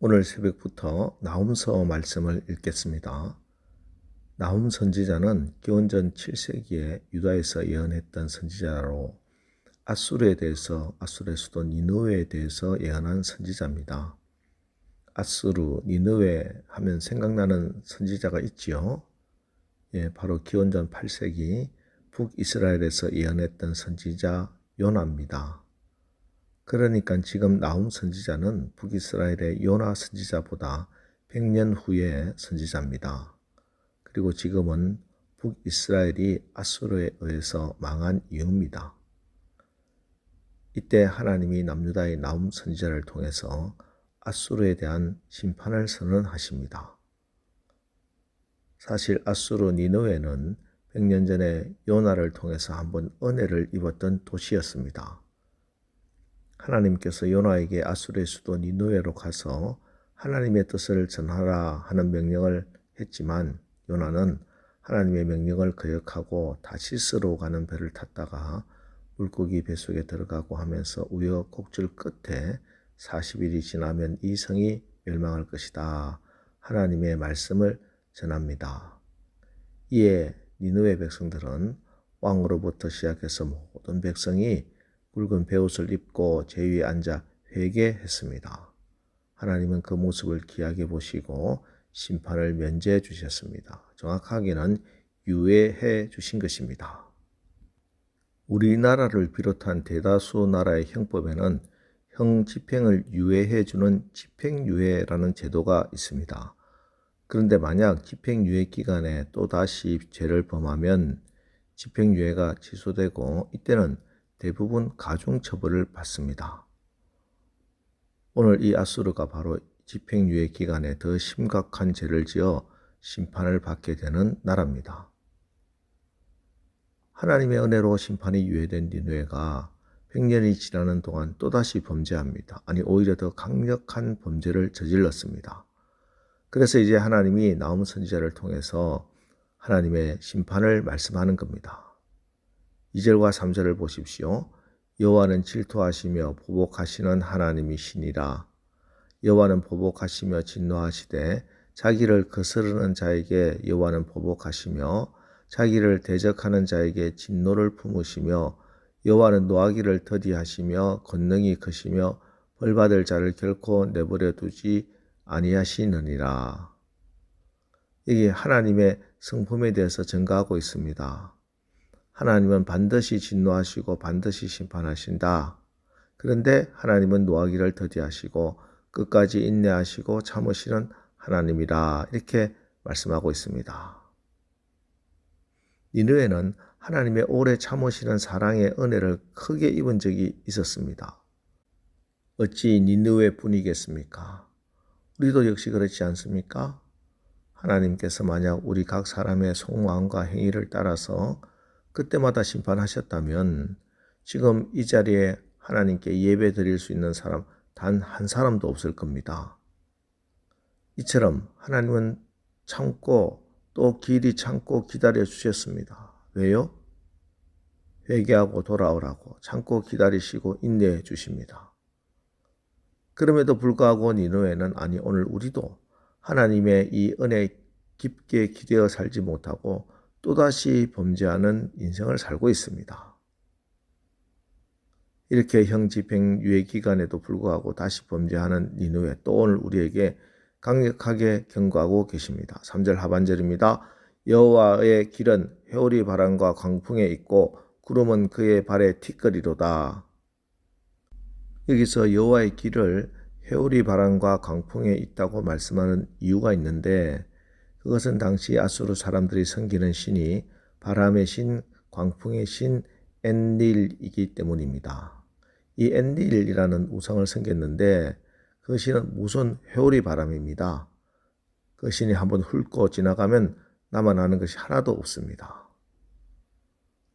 오늘 새벽부터 나훔서 말씀을 읽겠습니다. 나훔 선지자는 기원전 7세기에 유다에서 예언했던 선지자로 아수르에 대해서, 아수르의 수도 니느웨에 대해서 예언한 선지자입니다. 아수르, 니느웨 하면 생각나는 선지자가 있지요. 바로 기원전 8세기 북이스라엘에서 예언했던 선지자 요나입니다. 그러니까 지금 나훔 선지자는 북이스라엘의 요나 선지자보다 100년 후의 선지자입니다. 그리고 지금은 북이스라엘이 아수르에 의해서 망한 이유입니다. 이때 하나님이 남유다의 나훔 선지자를 통해서 아수르에 대한 심판을 선언하십니다. 사실 아수르 니느웨는 100년 전에 요나를 통해서 한번 은혜를 입었던 도시였습니다. 하나님께서 요나에게 아수르의 수도 니느웨로 가서 하나님의 뜻을 전하라 하는 명령을 했지만 요나는 하나님의 명령을 거역하고 다시스로 가는 배를 탔다가 물고기 뱃속에 들어가고 하면서 우여곡절 끝에 40일이 지나면 이 성이 멸망할 것이다. 하나님의 말씀을 전합니다. 이에 니느웨 백성들은 왕으로부터 시작해서 모든 백성이 굵은 베옷을 입고 제 위에 앉아 회개했습니다. 하나님은 그 모습을 귀하게 보시고 심판을 면제해 주셨습니다. 정확하게는 유예해 주신 것입니다. 우리나라를 비롯한 대다수 나라의 형법에는 형 집행을 유예해 주는 집행유예라는 제도가 있습니다. 그런데 만약 집행유예 기간에 또다시 죄를 범하면 집행유예가 취소되고 이때는 대부분 가중처벌을 받습니다. 오늘 이 아수르가 바로 집행유예 기간에 더 심각한 죄를 지어 심판을 받게 되는 나라입니다. 하나님의 은혜로 심판이 유예된 니느웨가 100년이 지나는 동안 또다시 범죄합니다. 아니 오히려 더 강력한 범죄를 저질렀습니다. 그래서 이제 하나님이 나훔 선지자를 통해서 하나님의 심판을 말씀하는 겁니다. 2절과 3절을 보십시오. 여호와는 질투하시며 보복하시는 하나님이시니라. 여호와는 보복하시며 진노하시되 자기를 거스르는 자에게 여호와는 보복하시며 자기를 대적하는 자에게 진노를 품으시며 여호와는 노하기를 더디하시며 권능이 크시며 벌받을 자를 결코 내버려 두지 아니하시느니라. 여기 하나님의 성품에 대해서 전가하고 있습니다. 하나님은 반드시 진노하시고 반드시 심판하신다. 그런데 하나님은 노하기를 더디하시고 끝까지 인내하시고 참으시는 하나님이라 이렇게 말씀하고 있습니다. 니느웨는 하나님의 오래 참으시는 사랑의 은혜를 크게 입은 적이 있었습니다. 어찌 니느웨 뿐이겠습니까? 우리도 역시 그렇지 않습니까? 하나님께서 만약 우리 각 사람의 속마음과 행위를 따라서 그때마다 심판하셨다면 지금 이 자리에 하나님께 예배 드릴 수 있는 사람 단 한 사람도 없을 겁니다. 이처럼 하나님은 참고 또 길이 참고 기다려 주셨습니다. 왜요? 회개하고 돌아오라고 참고 기다리시고 인내해 주십니다. 그럼에도 불구하고 니느웨는 아니 오늘 우리도 하나님의 이 은혜에 깊게 기대어 살지 못하고 또다시 범죄하는 인생을 살고 있습니다. 이렇게 형 집행유예 기간에도 불구하고 다시 범죄하는 니느웨 또 오늘 우리에게 강력하게 경고하고 계십니다. 3절 하반절입니다. 여호와의 길은 회오리 바람과 광풍에 있고 구름은 그의 발에 티끌이로다. 여기서 여호와의 길을 회오리 바람과 광풍에 있다고 말씀하는 이유가 있는데 그것은 당시 아수르 사람들이 섬기는 신이 바람의 신, 광풍의 신 엔릴이기 때문입니다. 이 엔릴이라는 우상을 섬겼는데 그 신은 무슨 회오리 바람입니다. 그 신이 한번 훑고 지나가면 남아나는 것이 하나도 없습니다.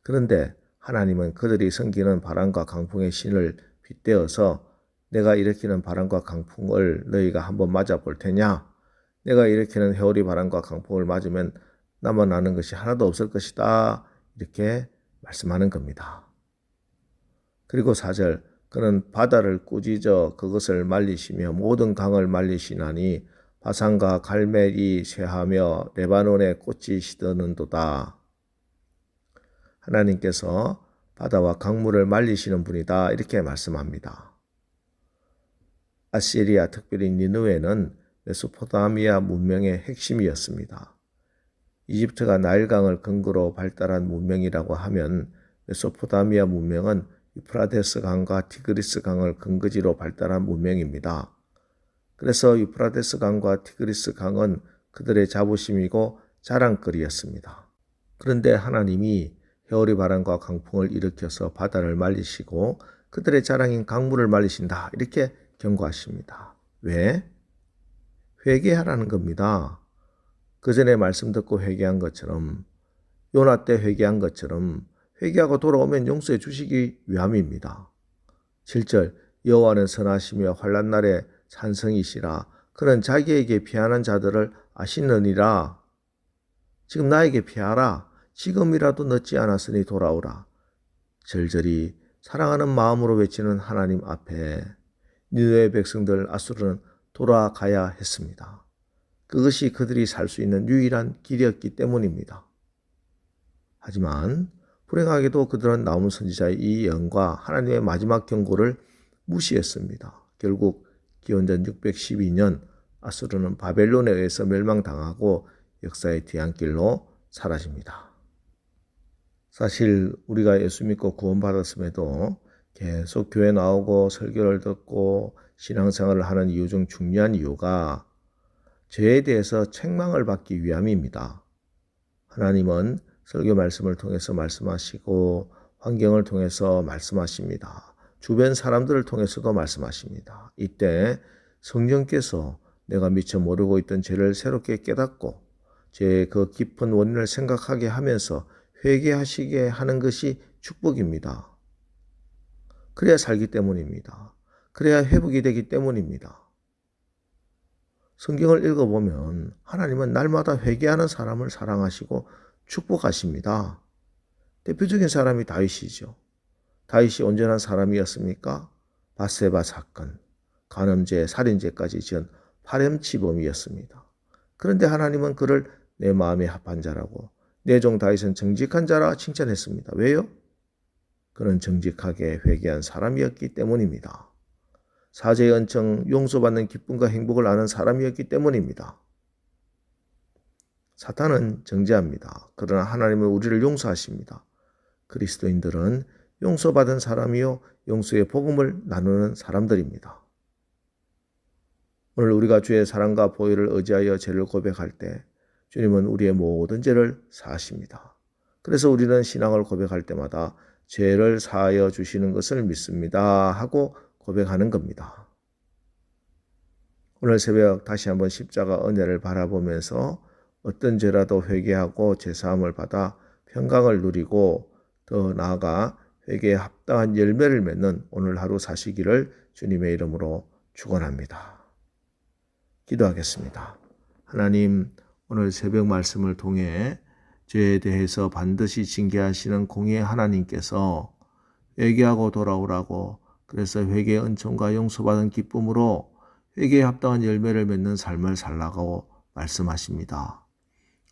그런데 하나님은 그들이 섬기는 바람과 강풍의 신을 빗대어서 내가 일으키는 바람과 강풍을 너희가 한번 맞아볼 테냐? 내가 일으키는 회오리 바람과 강풍을 맞으면 남아나는 것이 하나도 없을 것이다. 이렇게 말씀하는 겁니다. 그리고 4절 그는 바다를 꾸짖어 그것을 말리시며 모든 강을 말리시나니 바산과 갈멜이 쇠하며 레바논의 꽃이 시드는도다. 하나님께서 바다와 강물을 말리시는 분이다 이렇게 말씀합니다. 아시리아, 특별히 니느웨는 메소포타미아 문명의 핵심이었습니다. 이집트가 나일강을 근거로 발달한 문명이라고 하면 메소포타미아 문명은 유프라데스 강과 티그리스 강을 근거지로 발달한 문명입니다. 그래서 유프라데스 강과 티그리스 강은 그들의 자부심이고 자랑거리였습니다. 그런데 하나님이 회오리 바람과 강풍을 일으켜서 바다를 말리시고 그들의 자랑인 강물을 말리신다 이렇게 경고하십니다. 왜? 회개하라는 겁니다. 그 전에 말씀 듣고 회개한 것처럼, 요나 때 회개한 것처럼 회개하고 돌아오면 용서해 주시기 위함입니다. 7절 여호와는 선하시며 환난 날에 산성이시라. 그는 자기에게 피하는 자들을 아시느니라. 지금 나에게 피하라. 지금이라도 늦지 않았으니 돌아오라. 절절히 사랑하는 마음으로 외치는 하나님 앞에 니느웨 백성들 아수르는 돌아가야 했습니다. 그것이 그들이 살 수 있는 유일한 길이었기 때문입니다. 하지만 불행하게도 그들은 나훔 선지자의 이 예언과 하나님의 마지막 경고를 무시했습니다. 결국 기원전 612년 아수르는 바벨론에 의해서 멸망당하고 역사의 뒤안길로 사라집니다. 사실 우리가 예수 믿고 구원받았음에도 계속 교회 나오고 설교를 듣고 신앙생활을 하는 이유 중 중요한 이유가 죄에 대해서 책망을 받기 위함입니다. 하나님은 설교 말씀을 통해서 말씀하시고 환경을 통해서 말씀하십니다. 주변 사람들을 통해서도 말씀하십니다. 이때 성령께서 내가 미처 모르고 있던 죄를 새롭게 깨닫고 죄의 그 깊은 원인을 생각하게 하면서 회개하시게 하는 것이 축복입니다. 그래야 살기 때문입니다. 그래야 회복이 되기 때문입니다. 성경을 읽어보면 하나님은 날마다 회개하는 사람을 사랑하시고 축복하십니다. 대표적인 사람이 다윗이죠. 다윗이 온전한 사람이었습니까? 밧세바 사건, 간음죄, 살인죄까지 지은 파렴치범이었습니다. 그런데 하나님은 그를 내 마음에 합한 자라고 내 종 다윗은 정직한 자라 칭찬했습니다. 왜요? 그는 정직하게 회개한 사람이었기 때문입니다. 사죄의 은총, 용서받는 기쁨과 행복을 아는 사람이었기 때문입니다. 사탄은 정죄합니다. 그러나 하나님은 우리를 용서하십니다. 그리스도인들은 용서받은 사람이요 용서의 복음을 나누는 사람들입니다. 오늘 우리가 주의 사랑과 보혈을 의지하여 죄를 고백할 때 주님은 우리의 모든 죄를 사하십니다. 그래서 우리는 신앙을 고백할 때마다 죄를 사하여 주시는 것을 믿습니다 하고 고백하는 겁니다. 오늘 새벽 다시 한번 십자가 은혜를 바라보면서 어떤 죄라도 회개하고 죄사함을 받아 평강을 누리고 더 나아가 회개에 합당한 열매를 맺는 오늘 하루 사시기를 주님의 이름으로 축원합니다. 기도하겠습니다. 하나님, 오늘 새벽 말씀을 통해 죄에 대해서 반드시 징계하시는 공의의 하나님께서 회개하고 돌아오라고, 그래서 회개의 은총과 용서받은 기쁨으로 회개에 합당한 열매를 맺는 삶을 살라고 말씀하십니다.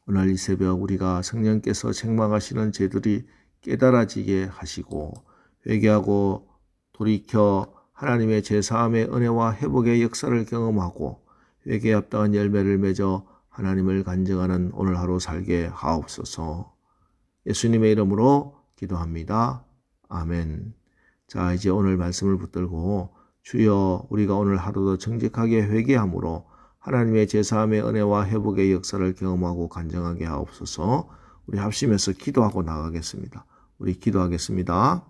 오늘 이 새벽 우리가 성령께서 책망하시는 죄들이 깨달아지게 하시고 회개하고 돌이켜 하나님의 제사함의 은혜와 회복의 역사를 경험하고 회개에 합당한 열매를 맺어 하나님을 간증하는 오늘 하루 살게 하옵소서. 예수님의 이름으로 기도합니다. 아멘. 자, 이제 오늘 말씀을 붙들고 주여 우리가 오늘 하루도 정직하게 회개함으로 하나님의 제사함의 은혜와 회복의 역사를 경험하고 간증하게 하옵소서. 우리 합심해서 기도하고 나가겠습니다. 우리 기도하겠습니다.